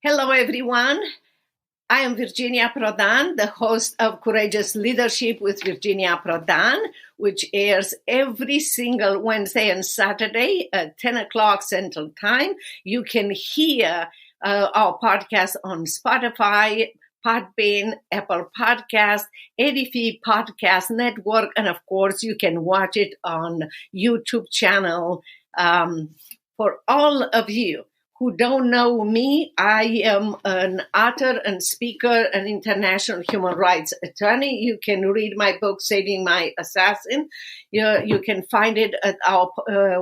Hello, everyone. I am Virginia Prodan, the host of Courageous Leadership with Virginia Prodan, which airs every single Wednesday and Saturday at 10 o'clock Central Time. You can hear our podcast on Spotify, Podbean, Apple Podcast, Edify Podcast Network, and of course, you can watch it on YouTube channel. For all of you who don't know me, I am an author and speaker and international human rights attorney. You can read my book, Saving My Assassin. You can find it at our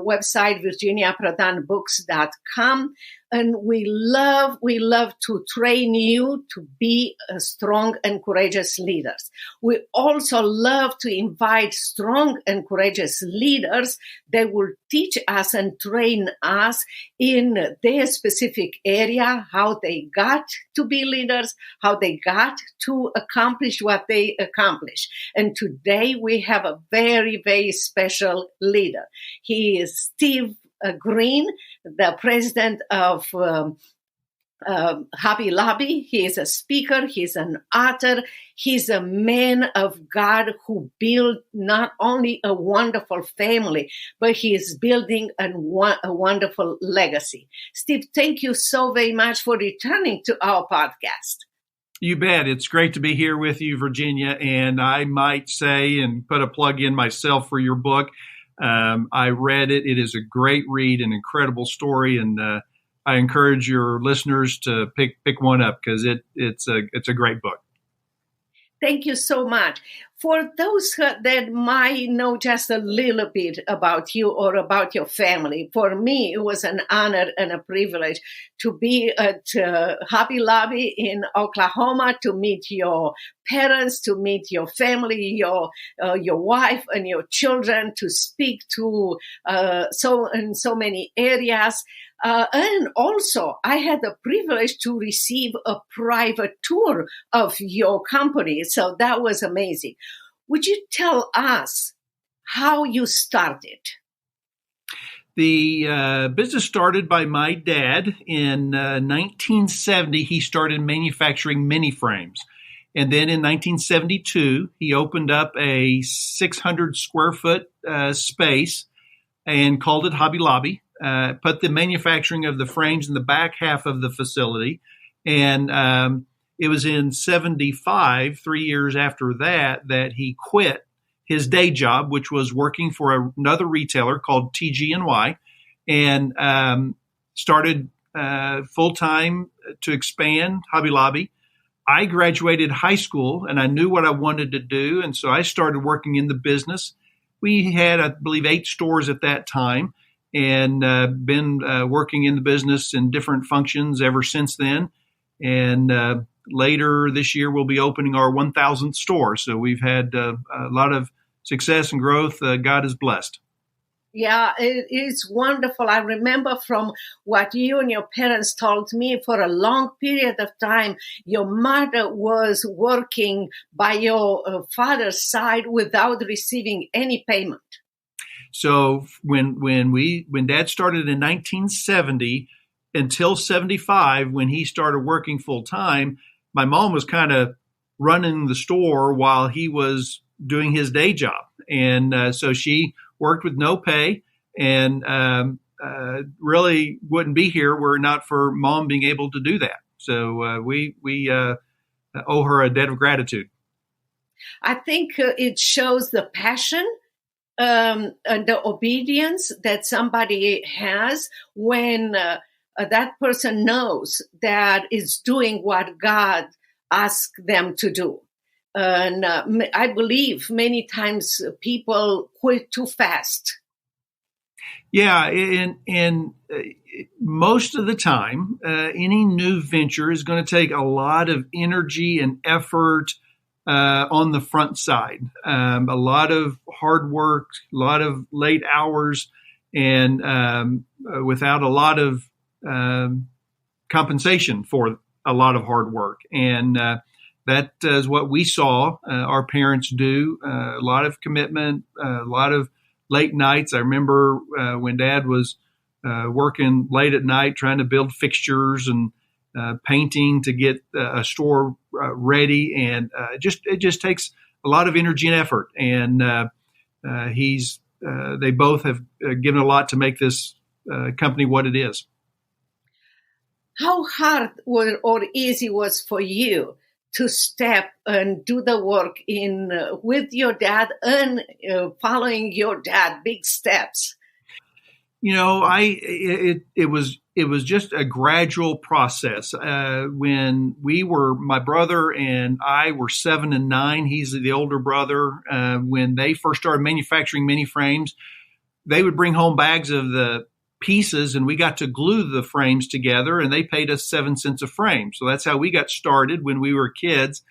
website, virginiaprodanbooks.com. And we love to train you to be strong and courageous leaders. We also love to invite strong and courageous leaders that will teach us and train us in their specific area, how they got to be leaders, how they got to accomplish what they accomplished. And today we have a very, very special leader. He is Steve Green, the president of Hobby Lobby. He is a speaker. He's an author. He's a man of God who built not only a wonderful family, but he is building a wonderful legacy. Steve, thank you so very much for returning to our podcast. You bet. It's great to be here with you, Virginia. And I might say and put a plug in myself for your book. I read it. It is a great read, an incredible story, and I encourage your listeners to pick one up because it's a great book. Thank you so much. For those that might know just a little bit about you or about your family, for me, it was an honor and a privilege to be at Hobby Lobby in Oklahoma, to meet your parents, to meet your family, your wife and your children, to speak to so many areas. And also, I had the privilege to receive a private tour of your company. So that was amazing. Would you tell us how you started? The business started by my dad in 1970. He started manufacturing mini frames. And then in 1972, he opened up a 600 square foot space and called it Hobby Lobby. Put the manufacturing of the frames in the back half of the facility. And it was in 75, 3 years after that he quit his day job, which was working for another retailer called TG&Y, and started full-time to expand Hobby Lobby. I graduated high school, and I knew what I wanted to do, and so I started working in the business. We had, I believe, 8 stores at that time, and been working in the business in different functions ever since then. And later this year, we'll be opening our 1,000th store. So we've had a lot of success and growth. God is blessed. Yeah, it is wonderful. I remember from what you and your parents told me, for a long period of time, your mother was working by your father's side without receiving any payment. So when Dad started in 1970 until 75, when he started working full time, my mom was kind of running the store while he was doing his day job. And so she worked with no pay and really wouldn't be here were it not for Mom being able to do that. So we owe her a debt of gratitude. I think it shows the passion and the obedience that somebody has when that person knows that is doing what God asked them to do. And I believe many times people quit too fast. Yeah, and most of the time, any new venture is going to take a lot of energy and effort on the front side. A lot of hard work, a lot of late hours, and without a lot of compensation for a lot of hard work. And that is what we saw our parents do. A lot of commitment, a lot of late nights. I remember when Dad was working late at night trying to build fixtures painting to get a store ready, and it just takes a lot of energy and effort. And they both have given a lot to make this company what it is. How hard or easy was for you to step and do the work with your dad and following your dad, big steps? It was just a gradual process. When my brother and I were 7 and 9, he's the older brother. When they first started manufacturing mini frames, they would bring home bags of the pieces, and we got to glue the frames together, and they paid us 7 cents a frame. So that's how we got started when we were kids.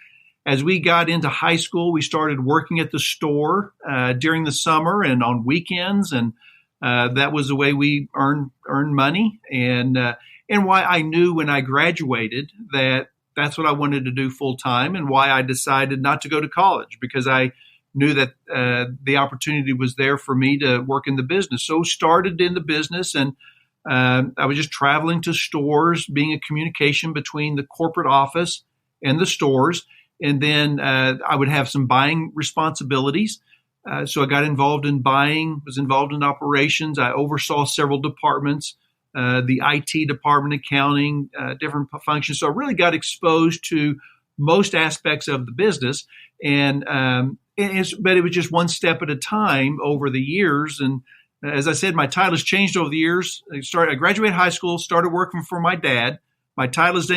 As we got into high school, we started working at the store during the summer and on weekends, and that was the way we earned money, and why I knew when I graduated that that's what I wanted to do full time, and why I decided not to go to college, because I knew that the opportunity was there for me to work in the business. So started in the business, and I was just traveling to stores, being a communication between the corporate office and the stores, and then I would have some buying responsibilities. So I got involved in buying, was involved in operations. I oversaw several departments, the IT department, accounting, different functions. So I really got exposed to most aspects of the business. But it was just one step at a time over the years. And as I said, my title has changed over the years. I graduated high school, started working for my dad. My title has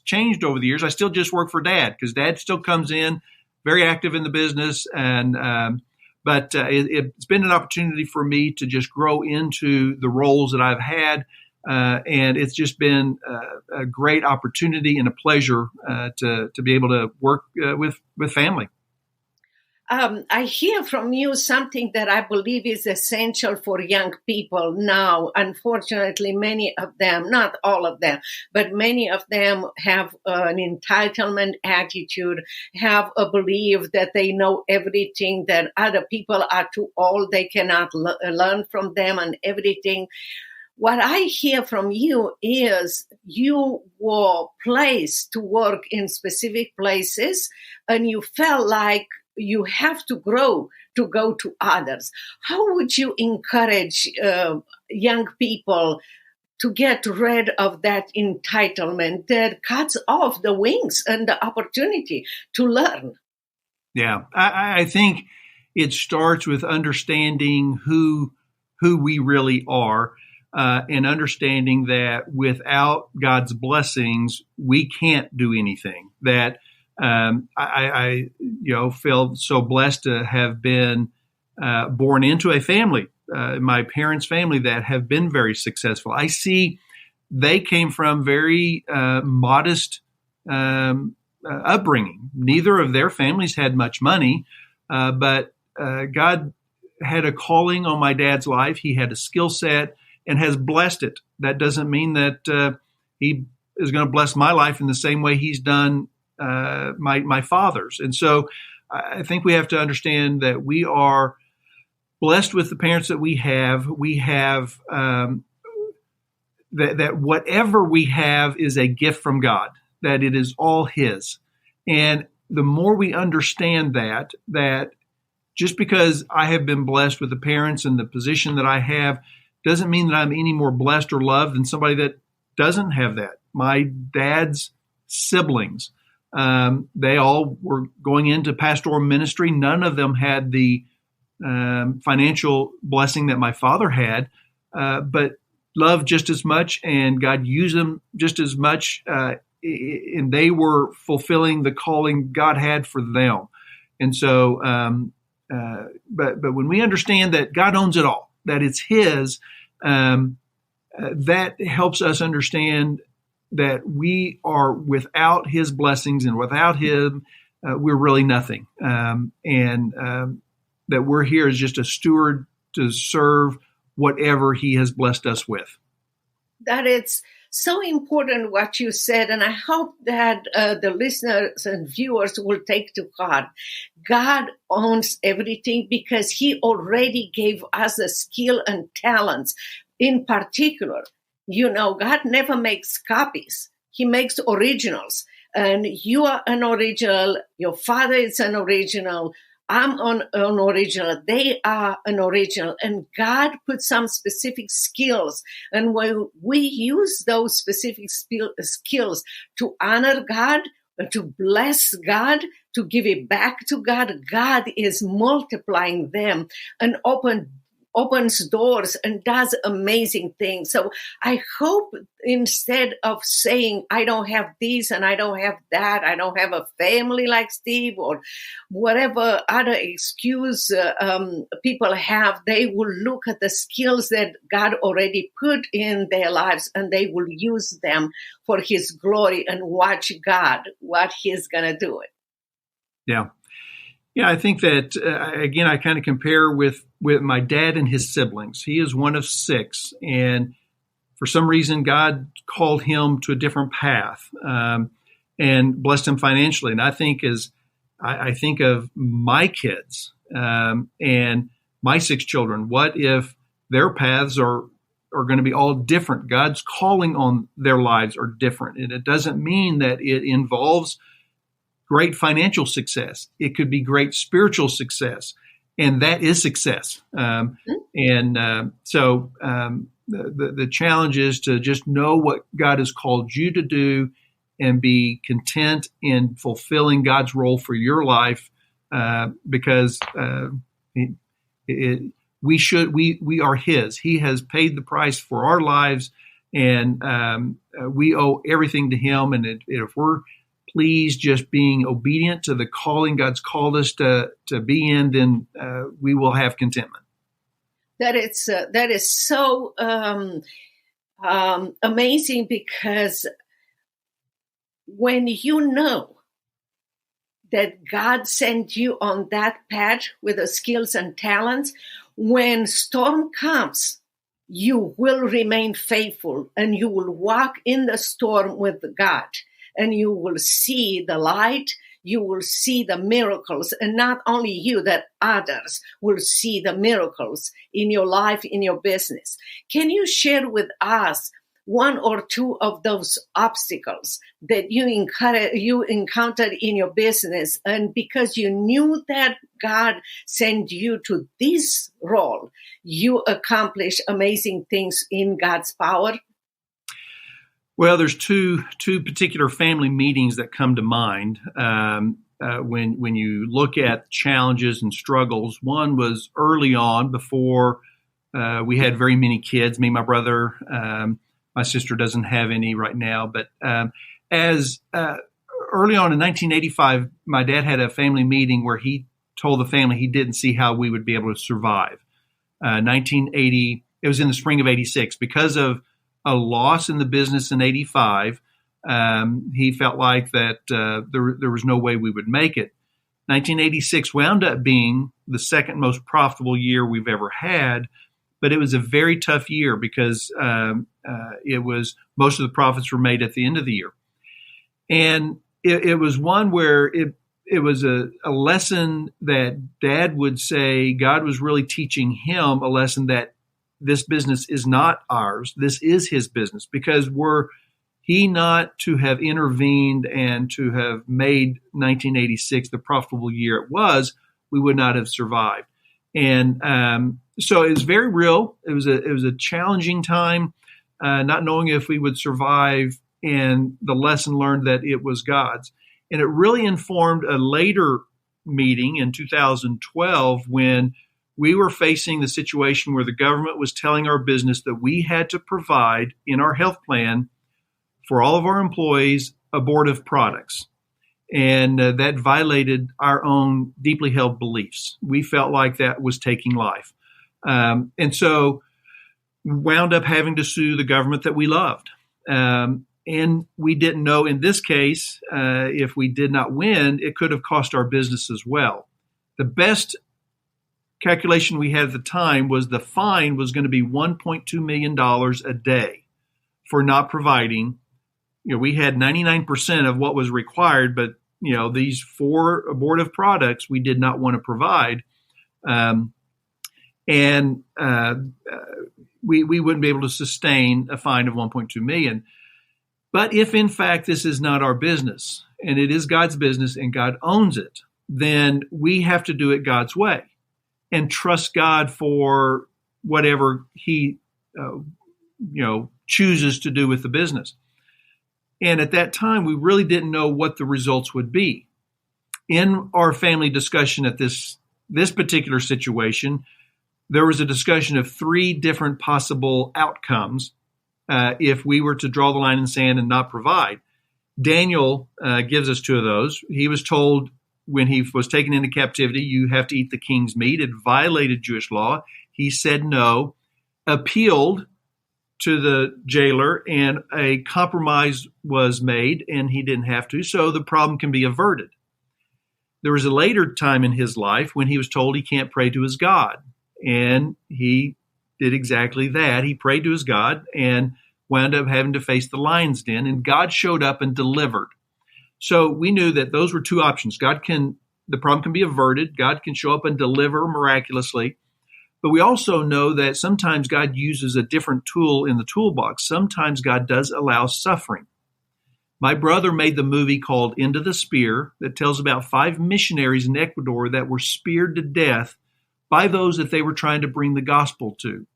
changed over the years. I still just work for Dad, because Dad still comes in, very active in the business, but it's been an opportunity for me to just grow into the roles that I've had. And it's just been a great opportunity and a pleasure to be able to work with family. I hear from you something that I believe is essential for young people now. Unfortunately, many of them, not all of them, but many of them have an entitlement attitude, have a belief that they know everything, that other people are too old, they cannot learn from them and everything. What I hear from you is you were placed to work in specific places, and you felt like you have to grow to go to others. How would you encourage young people to get rid of that entitlement that cuts off the wings and the opportunity to learn? Yeah, I think it starts with understanding who we really are, and understanding that without God's blessings, we can't do anything. That I feel so blessed to have been born into a family, my parents' family, that have been very successful. I see they came from very modest upbringing. Neither of their families had much money, but God had a calling on my dad's life. He had a skill set and has blessed it. That doesn't mean that he is going to bless my life in the same way he's done my father's. And so I think we have to understand that we are blessed with the parents that we have. We have that whatever we have is a gift from God, that it is all His. And the more we understand that just because I have been blessed with the parents and the position that I have doesn't mean that I'm any more blessed or loved than somebody that doesn't have that. My dad's siblings, they all were going into pastoral ministry. None of them had the financial blessing that my father had, but loved just as much, and God used them just as much, and they were fulfilling the calling God had for them. And so, but when we understand that God owns it all, that it's His, that helps us understand that we are without His blessings, and without Him, we're really nothing. And that we're here as just a steward to serve whatever He has blessed us with. That it's so important what you said, and I hope that the listeners and viewers will take to heart. God owns everything because He already gave us the skill and talents. In particular, God never makes copies. he makes originals. And you are an original, your father is an original, I'm an original, they are an original. And God put some specific skills. And when we use those specific skills to honor God, to bless God, to give it back to God, God is multiplying them and opens doors and does amazing things. So I hope instead of saying, I don't have this and I don't have that, I don't have a family like Steve or whatever other excuse people have, they will look at the skills that God already put in their lives and they will use them for his glory and watch God, what he's going to do it. Yeah. Yeah, I think that, again, I kind of compare with my dad and his siblings. He is one of 6, and for some reason, God called him to a different path and blessed him financially. And I think I think of my kids and my 6 children. What if their paths are going to be all different? God's calling on their lives are different, and it doesn't mean that it involves great financial success. It could be great spiritual success, and that is success. So the challenge is to just know what God has called you to do and be content in fulfilling God's role for your life, because we are His. He has paid the price for our lives, and we owe everything to Him. And if we're pleased just being obedient to the calling God's called us to be in, then we will have contentment. That is so amazing, because when you know that God sent you on that path with the skills and talents, when storm comes, you will remain faithful and you will walk in the storm with God. And you will see the light, you will see the miracles, and not only you, that others will see the miracles in your life, in your business. Can you share with us 1 or 2 of those obstacles that you encountered in your business, and because you knew that God sent you to this role, you accomplished amazing things in God's power? Well, there's two particular family meetings that come to mind when you look at challenges and struggles. One was early on, before we had very many kids. Me, my brother, my sister doesn't have any right now. But as early on in 1985, my dad had a family meeting where he told the family he didn't see how we would be able to survive. 1980, it was in the spring of '86, because of a loss in the business in '85. He felt like that there was no way we would make it. 1986 wound up being the second most profitable year we've ever had, but it was a very tough year because it was most of the profits were made at the end of the year. And it was one where it was a lesson that Dad would say God was really teaching him a lesson that this business is not ours. This is His business, because were He not to have intervened and to have made 1986 the profitable year it was, we would not have survived. And so it was very real. It was a challenging time, not knowing if we would survive, and the lesson learned that it was God's. And it really informed a later meeting in 2012 when we were facing the situation where the government was telling our business that we had to provide in our health plan for all of our employees abortive products. And that violated our own deeply held beliefs. We felt like that was taking life. And so wound up having to sue the government that we loved. And we didn't know in this case, if we did not win, it could have cost our business as well. The best calculation we had at the time was the fine was going to be $1.2 million a day for not providing. We had 99% of what was required, but these 4 abortive products we did not want to provide, and we wouldn't be able to sustain a fine of $1.2 million. But if in fact this is not our business and it is God's business and God owns it, then we have to do it God's way and trust God for whatever he, chooses to do with the business. And at that time, we really didn't know what the results would be. In our family discussion at this particular situation, there was a discussion of 3 different possible outcomes if we were to draw the line in the sand and not provide. Daniel gives us 2 of those. He was told when he was taken into captivity, you have to eat the king's meat. It violated Jewish law. He said no, appealed to the jailer, and a compromise was made, and he didn't have to, so the problem can be averted. There was a later time in his life when he was told he can't pray to his God, and he did exactly that. He prayed to his God and wound up having to face the lion's den, and God showed up and delivered. So we knew that those were 2 options. The problem can be averted. God can show up and deliver miraculously. But we also know that sometimes God uses a different tool in the toolbox. Sometimes God does allow suffering. My brother made the movie called Into the Spear that tells about 5 missionaries in Ecuador that were speared to death by those that they were trying to bring the gospel to.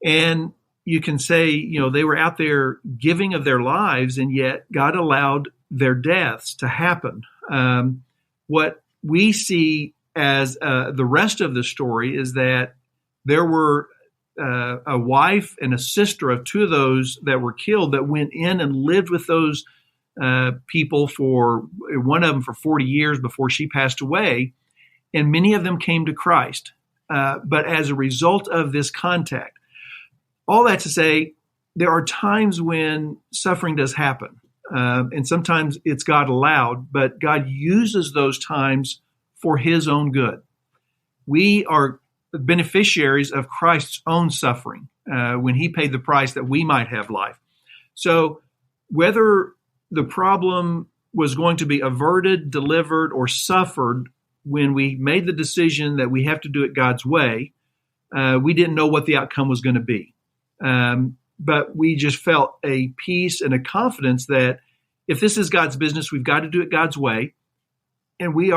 And you can say, they were out there giving of their lives, and yet God allowed their deaths to happen. What we see as the rest of the story is that there were a wife and a sister of 2 of those that were killed that went in and lived with those people one of them for 40 years before she passed away. And many of them came to Christ. But as a result of this contact, all that to say, there are times when suffering does happen. And sometimes it's God allowed, but God uses those times for his own good. We are beneficiaries of Christ's own suffering when he paid the price that we might have life. So whether the problem was going to be averted, delivered, or suffered, when we made the decision that we have to do it God's way, we didn't know what the outcome was going to be. But we just felt a peace and a confidence that if this is God's business, we've got to do it God's way. And we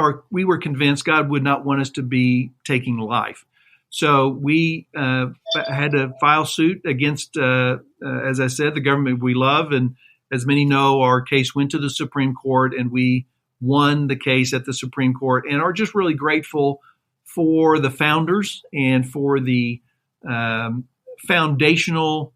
were convinced God would not want us to be taking life. So we had to file suit against, as I said, the government we love. And as many know, our case went to the Supreme Court, and we won the case at the Supreme Court, and are just really grateful for the founders and for the foundational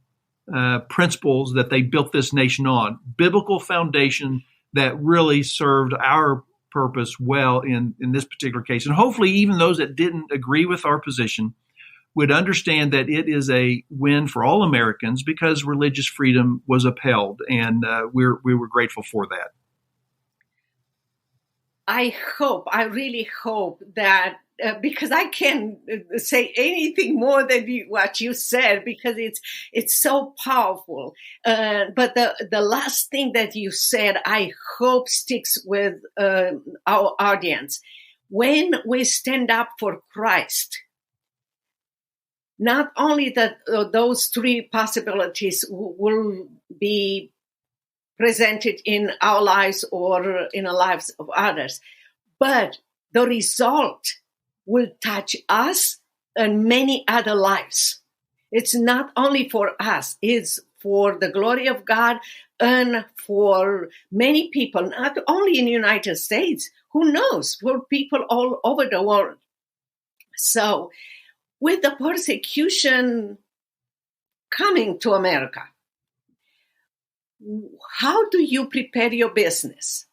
principles that they built this nation on. Biblical foundation that really served our purpose well in this particular case. And hopefully even those that didn't agree with our position would understand that it is a win for all Americans because religious freedom was upheld, and we were grateful for that. I really hope that, because I can't say anything more than what you said, because it's so powerful. But the last thing that you said, I hope sticks with our audience. When we stand up for Christ, not only that those 3 possibilities will be presented in our lives or in the lives of others, but the result will touch us and many other lives. It's not only for us, it's for the glory of God and for many people, not only in the United States, who knows, for people all over the world. So with the persecution coming to America, how do you prepare your business?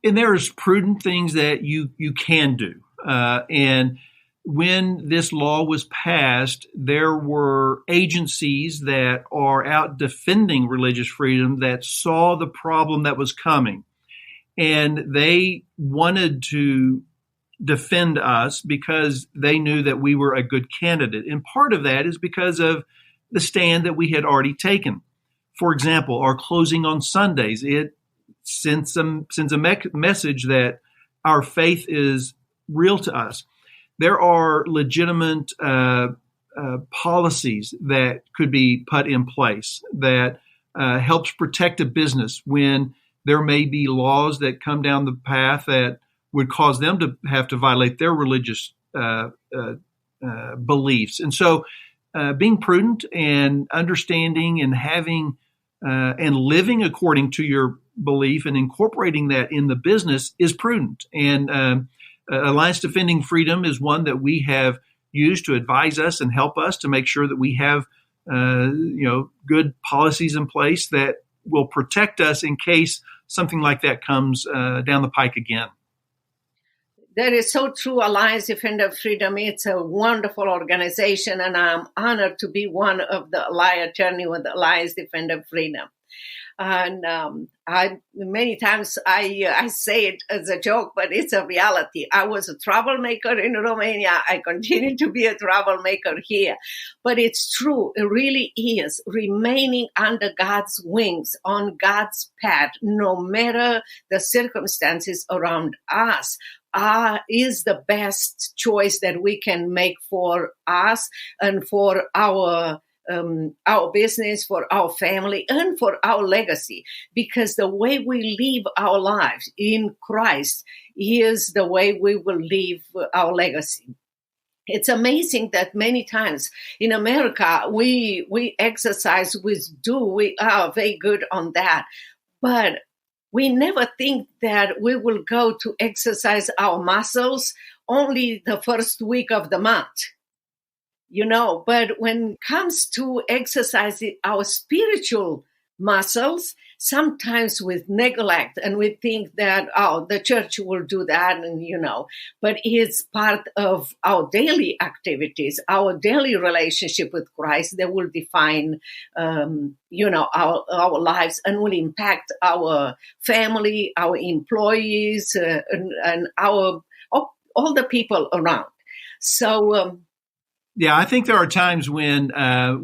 And there's prudent things that you can do. And when this law was passed, there were agencies that are out defending religious freedom that saw the problem that was coming. And they wanted to defend us because they knew that we were a good candidate. And part of that is because of the stand that we had already taken. For example, our closing on Sundays, it sends a message that our faith is real to us. There are legitimate policies that could be put in place that helps protect a business when there may be laws that come down the path that would cause them to have to violate their religious beliefs. And so being prudent and understanding and having and living according to your belief and incorporating that in the business is prudent. And Alliance Defending Freedom is one that we have used to advise us and help us to make sure that we have good policies in place that will protect us in case something like that comes down the pike again. That is so true. Alliance Defender Freedom, it's a wonderful organization, and I'm honored to be one of the attorney with Alliance Defender Freedom. And many times I say it as a joke, but it's a reality. I was a troublemaker in Romania. I continue to be a troublemaker here. But it's true. It really is remaining under God's wings, on God's path, no matter the circumstances around us. Is the best choice that we can make for us and for our business, for our family, and for our legacy. Because the way we live our lives in Christ is the way we will live our legacy. It's amazing that many times in America, we exercise, we are very good on that. But we never think that we will go to exercise our muscles only the first week of the month. But when it comes to exercising our spiritual muscles, sometimes with neglect, and we think that, the church will do that, but it's part of our daily activities, our daily relationship with Christ that will define, our lives and will impact our family, our employees, and all the people around. So, yeah, I think there are times when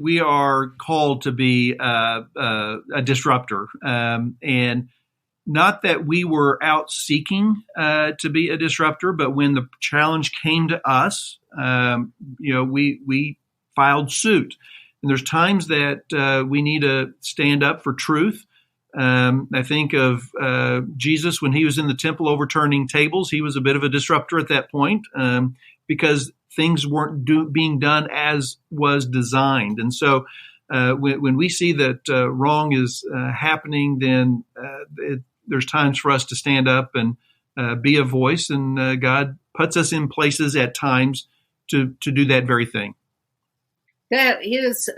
we are called to be a disruptor, and not that we were out seeking to be a disruptor, but when the challenge came to us, we filed suit. And there's times that we need to stand up for truth. I think of Jesus when he was in the temple overturning tables. He was a bit of a disruptor at that point because things weren't being done as was designed. And so when we see that wrong is happening, then there's times for us to stand up and be a voice. And God puts us in places at times to do that very thing. There is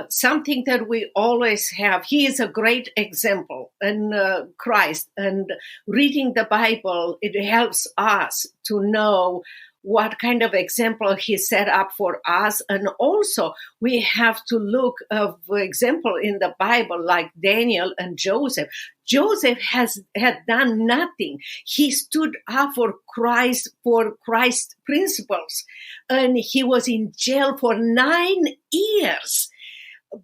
something that we always have. He is a great example in Christ, and reading the Bible, it helps us to know what kind of example he set up for us. And also we have to look of example in the Bible like Daniel and Joseph. Joseph had done nothing. He stood up for Christ's principles, and he was in jail for 9 years.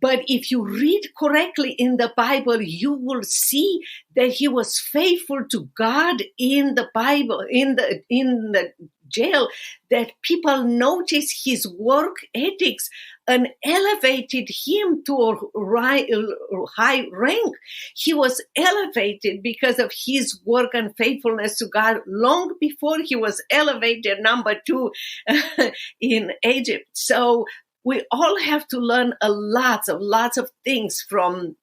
But if you read correctly in the Bible, you will see that he was faithful to God in the Bible, in the jail, that people noticed his work ethics and elevated him to a high rank. He was elevated because of his work and faithfulness to God long before he was elevated number 2 in Egypt. So we all have to learn lots of things from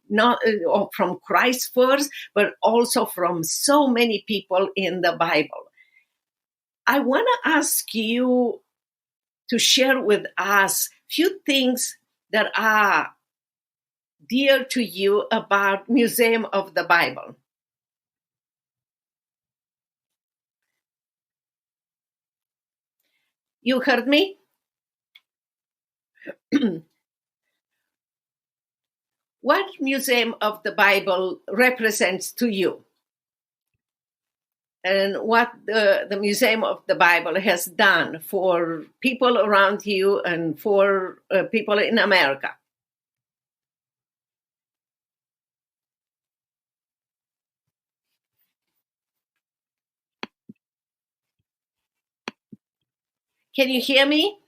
Christ first, but also from so many people in the Bible. I want to ask you to share with us a few things that are dear to you about Museum of the Bible. You heard me? What Museum of the Bible represents to you? And what the Museum of the Bible has done for people around you and for people in America? Can you hear me?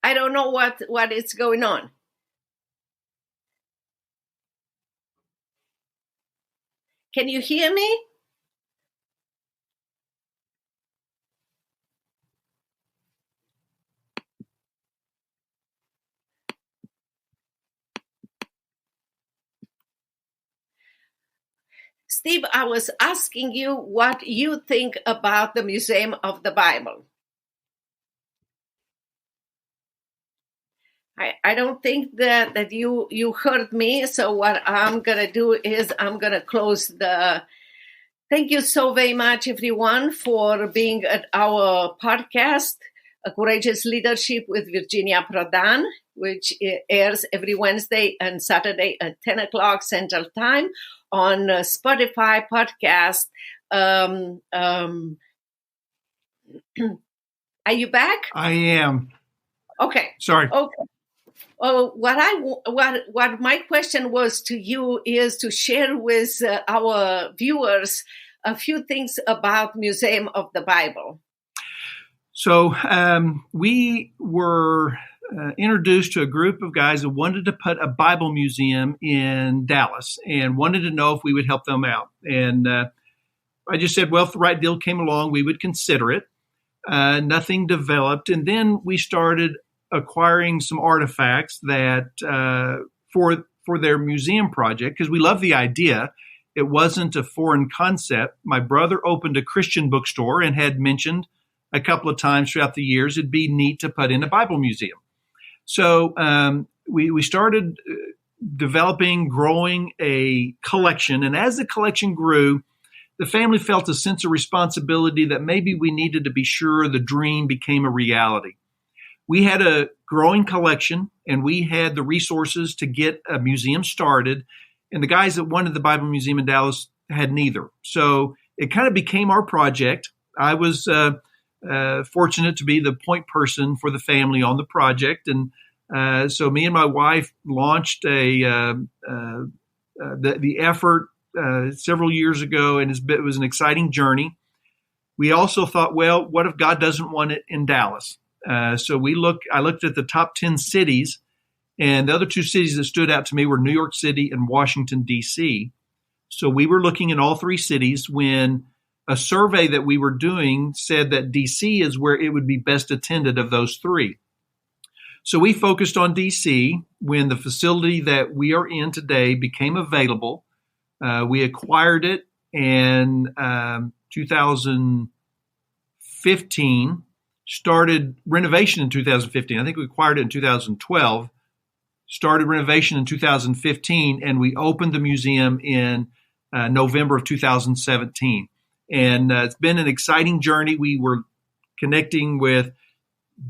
I don't know what is going on. Can you hear me? Steve, I was asking you what you think about the Museum of the Bible. I don't think that you heard me. So what I'm going to do is I'm going to close the... Thank you so very much, everyone, for being at our podcast, A Courageous Leadership with Virginia Prodan, which airs every Wednesday and Saturday at 10 o'clock Central Time on Spotify podcast. Are you back? I am. Okay. Sorry. Okay. Oh, what my question was to you is to share with our viewers a few things about Museum of the Bible. So we were introduced to a group of guys that wanted to put a Bible museum in Dallas and wanted to know if we would help them out. And I just said, well, if the right deal came along, we would consider it. Nothing developed. And then we started acquiring some artifacts that for their museum project, because we love the idea. It wasn't a foreign concept. My brother opened a Christian bookstore and had mentioned a couple of times throughout the years it'd be neat to put in a Bible museum. So we started developing, growing a collection. And as the collection grew, the family felt a sense of responsibility that maybe we needed to be sure the dream became a reality. We had a growing collection, and we had the resources to get a museum started. And the guys that wanted the Bible Museum in Dallas had neither. So it kind of became our project. I was fortunate to be the point person for the family on the project. And so me and my wife launched the effort several years ago, and it was an exciting journey. We also thought, well, what if God doesn't want it in Dallas? So I looked at the top 10 cities, and the other two cities that stood out to me were New York City and Washington, D.C. So we were looking in all three cities when a survey that we were doing said that D.C. is where it would be best attended of those three. So we focused on D.C. When the facility that we are in today became available. We acquired it in 2015. Started renovation in 2015. I think we acquired it in 2012, started renovation in 2015, and we opened the museum in November of 2017. And it's been an exciting journey. We were connecting with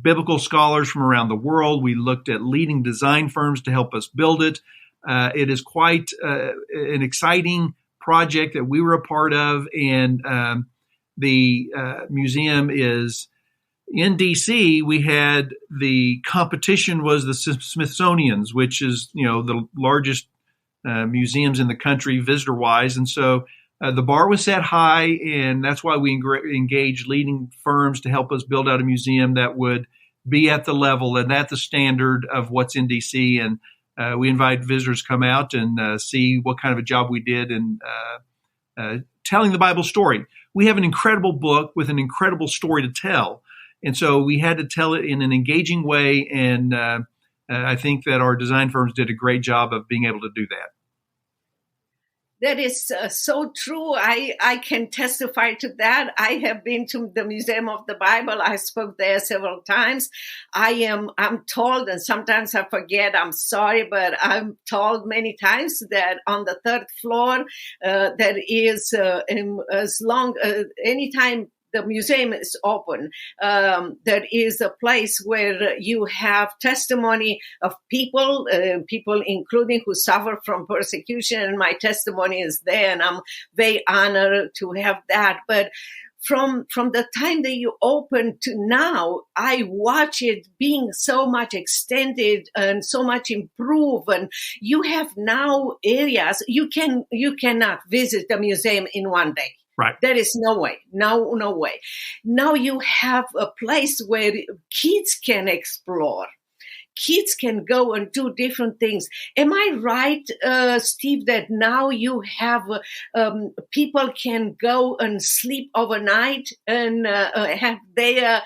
biblical scholars from around the world. We looked at leading design firms to help us build it. It is quite an exciting project that we were a part of, and the museum is in D.C. We had the competition was the Smithsonian's, which is, the largest museums in the country visitor-wise. And so the bar was set high, and that's why we engaged leading firms to help us build out a museum that would be at the level and at the standard of what's in D.C. And we invite visitors to come out and see what kind of a job we did in telling the Bible story. We have an incredible book with an incredible story to tell. And so we had to tell it in an engaging way, and I think that our design firms did a great job of being able to do that. That is so true. I can testify to that. I have been to the Museum of the Bible. I spoke there several times. I'm told, and sometimes I forget, I'm sorry, but I'm told many times that on the third floor, there is anytime the museum is open, there is a place where you have testimony of people including who suffer from persecution, and my testimony is there, and I'm very honored to have that. But from the time that you open to now, I watch it being so much extended and so much improved. And you have now areas you cannot visit the museum in one day. Right. There is no way. No way. Now you have a place where kids can explore. kids can go and do different things. Am I right, Steve, that now you have people can go and sleep overnight and have their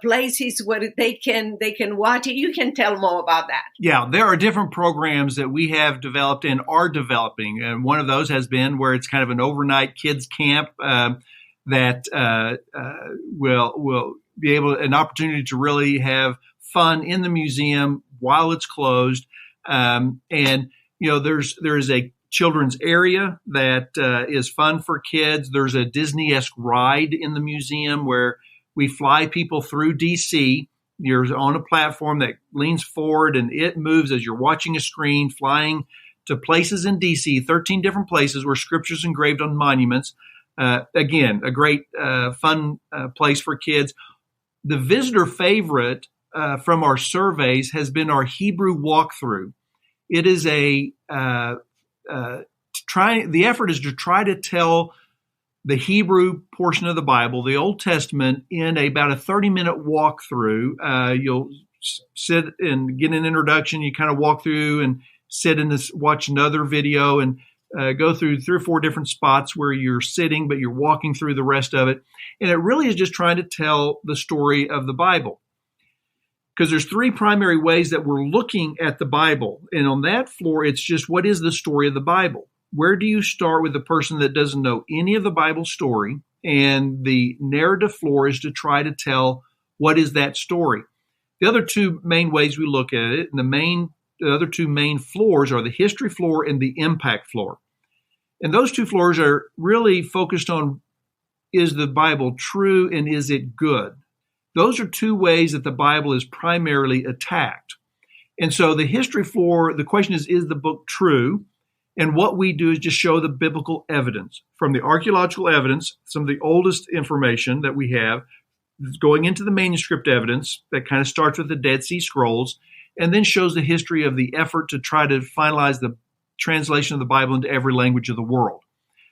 places where they can watch it? You can tell more about that. Yeah, there are different programs that we have developed and are developing, and one of those has been where it's kind of an overnight kids camp that will be an opportunity to really have fun in the museum while it's closed. And there's a children's area that is fun for kids. There's a Disney-esque ride in the museum where we fly people through D.C. You're on a platform that leans forward and it moves as you're watching a screen, flying to places in D.C., 13 different places where scripture's engraved on monuments. Again, a great fun place for kids. The visitor favorite from our surveys has been our Hebrew walkthrough. It is the effort is to try to tell the Hebrew portion of the Bible, the Old Testament, in about a 30-minute walkthrough. You'll sit and get an introduction. You kind of walk through and sit and watch another video and go through 3 or 4 different spots where you're sitting, but you're walking through the rest of it. And it really is just trying to tell the story of the Bible. Because there's 3 primary ways that we're looking at the Bible. And on that floor, it's just, what is the story of the Bible? Where do you start with the person that doesn't know any of the Bible story? And the narrative floor is to try to tell, what is that story? The other 2 main ways we look at it, and the other 2 main floors are the history floor and the impact floor. And those 2 floors are really focused on, is the Bible true and is it good? Those are 2 ways that the Bible is primarily attacked. And so the history floor, the question is the book true? And what we do is just show the biblical evidence from the archaeological evidence, some of the oldest information that we have, going into the manuscript evidence that kind of starts with the Dead Sea Scrolls, and then shows the history of the effort to try to finalize the translation of the Bible into every language of the world.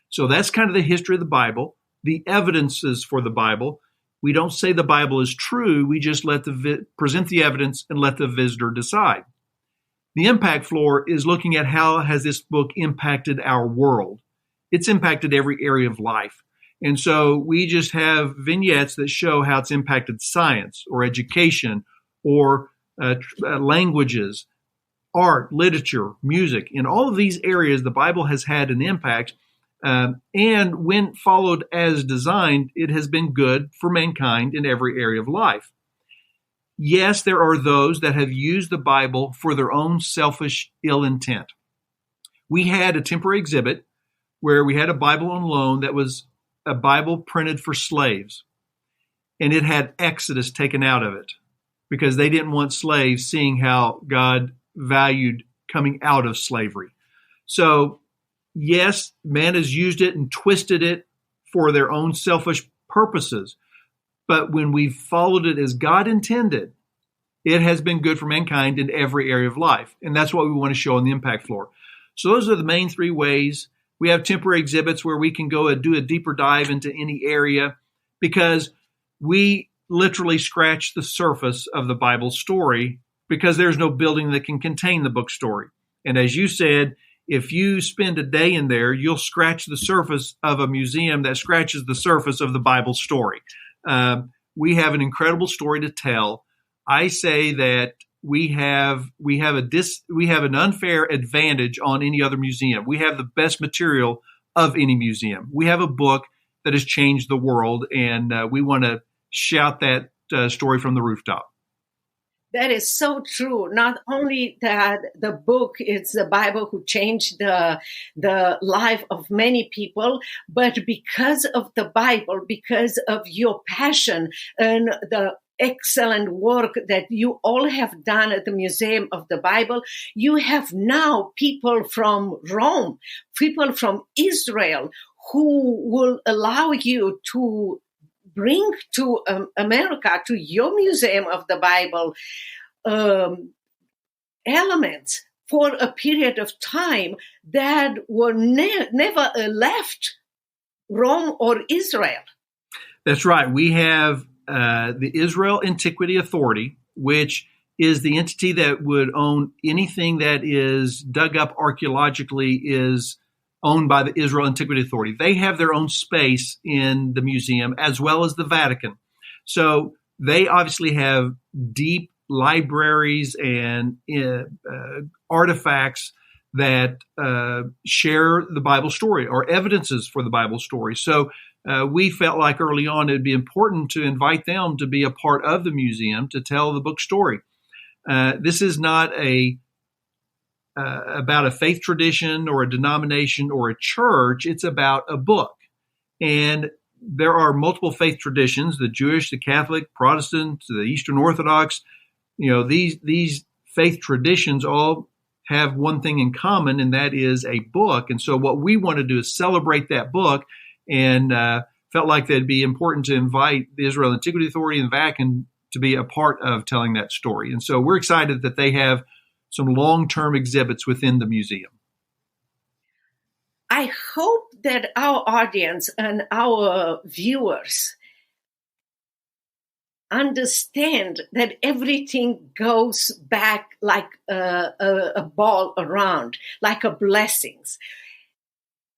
So that's kind of the history of the Bible, the evidences for the Bible. We don't say the Bible is true. We just present the evidence and let the visitor decide. The impact floor is looking at how has this book impacted our world. It's impacted every area of life. And so we just have vignettes that show how it's impacted science or education or languages, art, literature, music. In all of these areas, the Bible has had an impact. And when followed as designed, it has been good for mankind in every area of life. Yes, there are those that have used the Bible for their own selfish ill intent. We had a temporary exhibit where we had a Bible on loan that was a Bible printed for slaves. And it had Exodus taken out of it because they didn't want slaves seeing how God valued coming out of slavery. So, yes, man has used it and twisted it for their own selfish purposes. But when we've followed it as God intended, it has been good for mankind in every area of life. And that's what we want to show on the impact floor. So those are the main 3 ways. We have temporary exhibits where we can go and do a deeper dive into any area because we literally scratch the surface of the Bible story because there's no building that can contain the book story. And as you said, if you spend a day in there, you'll scratch the surface of a museum that scratches the surface of the Bible story. We have an incredible story to tell. I say that we have an unfair advantage on any other museum. We have the best material of any museum. We have a book that has changed the world, and we want to shout that story from the rooftop. That is so true. Not only that the book, it's the Bible who changed the life of many people, but because of the Bible, because of your passion and the excellent work that you all have done at the Museum of the Bible, you have now people from Rome, people from Israel who will allow you to bring to America, to your Museum of the Bible, elements for a period of time that were never left Rome or Israel. That's right. We have the Israel Antiquity Authority, which is the entity that would own anything that is dug up archaeologically is owned by the Israel Antiquity Authority. They have their own space in the museum as well as the Vatican. So they obviously have deep libraries and artifacts that share the Bible story or evidences for the Bible story. So we felt like early on it'd be important to invite them to be a part of the museum to tell the book story. This is not about a faith tradition or a denomination or a church. It's about a book. And there are multiple faith traditions, the Jewish, the Catholic, Protestant, the Eastern Orthodox. These faith traditions all have one thing in common, and that is a book. And so what we want to do is celebrate that book, and felt like that'd be important to invite the Israel Antiquity Authority and the Vatican to be a part of telling that story. And so we're excited that they have some long-term exhibits within the museum. I hope that our audience and our viewers understand that everything goes back like a ball around, like a blessings.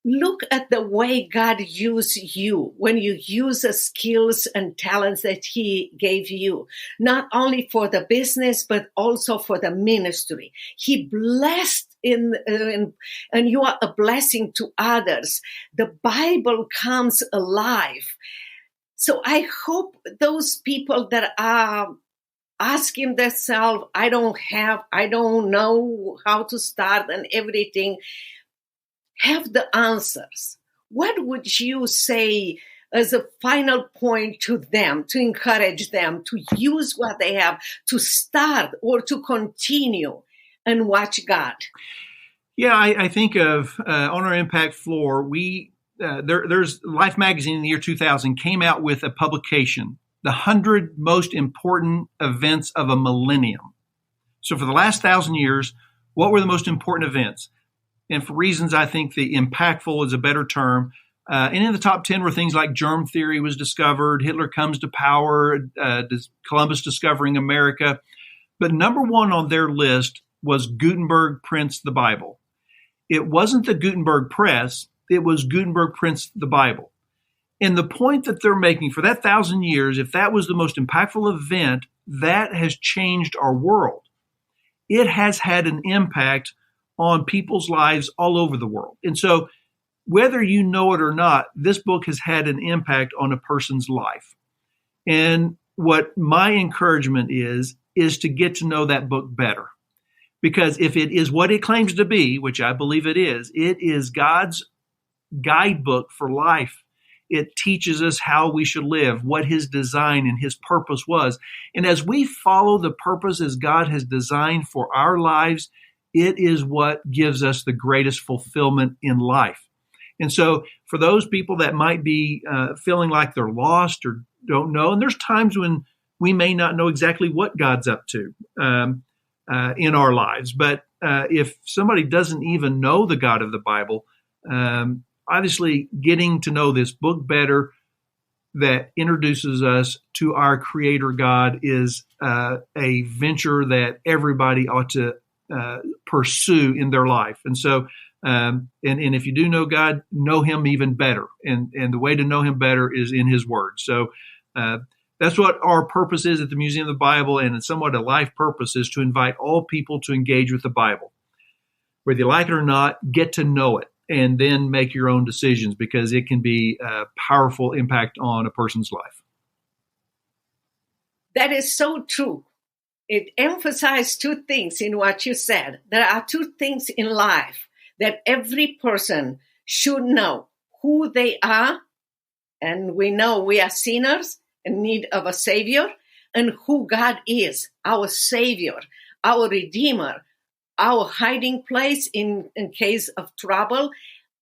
Look at the way God used you when you use the skills and talents that He gave you, not only for the business, but also for the ministry. He blessed and you are a blessing to others. The Bible comes alive. So I hope those people that are asking themselves, I don't know how to start and everything, have the answers. What would you say as a final point to them, to encourage them to use what they have, to start or to continue and watch God? Yeah, I think of on our impact floor, there's Life magazine in the year 2000 came out with a publication, the 100 most important events of a millennium. So for the last 1,000 years, what were the most important events? And for reasons I think the impactful is a better term. And in the top 10 were things like germ theory was discovered, Hitler comes to power, Columbus discovering America. But number one on their list was Gutenberg prints the Bible. It wasn't the Gutenberg press, it was Gutenberg prints the Bible. And the point that they're making for that 1,000 years, if that was the most impactful event, that has changed our world. It has had an impact on people's lives all over the world. And so whether you know it or not, this book has had an impact on a person's life. And what my encouragement is to get to know that book better. Because if it is what it claims to be, which I believe it is God's guidebook for life. It teaches us how we should live, what His design and His purpose was. And as we follow the purpose as God has designed for our lives, it is what gives us the greatest fulfillment in life. And so for those people that might be feeling like they're lost or don't know, and there's times when we may not know exactly what God's up to in our lives. But if somebody doesn't even know the God of the Bible, obviously getting to know this book better that introduces us to our Creator God is a venture that everybody ought to pursue in their life. And so, and if you do know God, know Him even better. And the way to know Him better is in His Word. So that's what our purpose is at the Museum of the Bible, and it's somewhat a life purpose, is to invite all people to engage with the Bible. Whether you like it or not, get to know it, and then make your own decisions, because it can be a powerful impact on a person's life. That is so true. It emphasized two things in what you said. There are two things in life that every person should know: who they are, and we know we are sinners in need of a Savior, and who God is, our Savior, our Redeemer, our hiding place in case of trouble,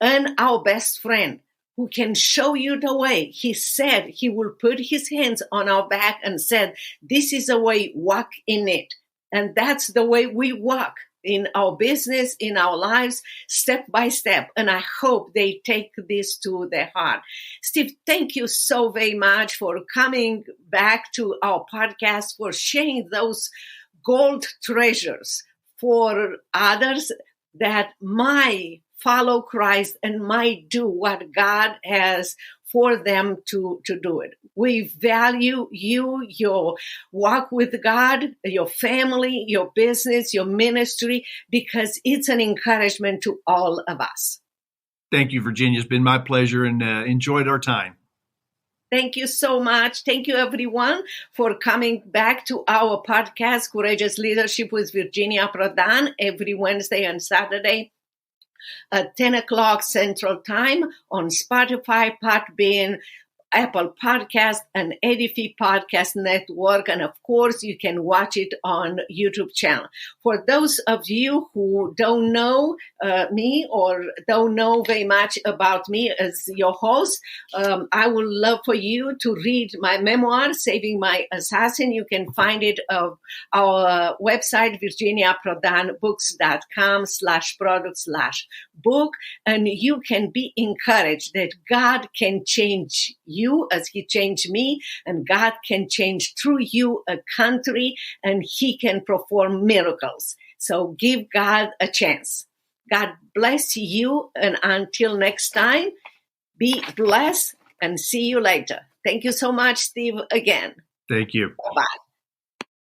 and our best friend who can show you the way. He said He will put His hands on our back and said, this is the way, walk in it. And that's the way we walk in our business, in our lives, step by step. And I hope they take this to their heart. Steve, thank you so very much for coming back to our podcast, for sharing those gold treasures for others that might follow Christ and might do what God has for them to do it. We value you, your walk with God, your family, your business, your ministry, because it's an encouragement to all of us. Thank you, Virginia. It's been my pleasure, and enjoyed our time. Thank you so much. Thank you, everyone, for coming back to our podcast, Courageous Leadership with Virginia Prodan, every Wednesday and Saturday at 10 o'clock Central Time on Spotify, Podbean, Apple Podcast, and Edify Podcast Network. And of course, you can watch it on YouTube channel. For those of you who don't know me or don't know very much about me as your host, I would love for you to read my memoir, Saving My Assassin. You can find it on our website, virginiaprodan.com/product/book. And you can be encouraged that God can change you as he changed me, and God can change through you a country, and he can perform miracles. So give God a chance. God bless you, and until next time, be blessed and see you later. Thank you so much, Steve, again. Thank you. Bye-bye.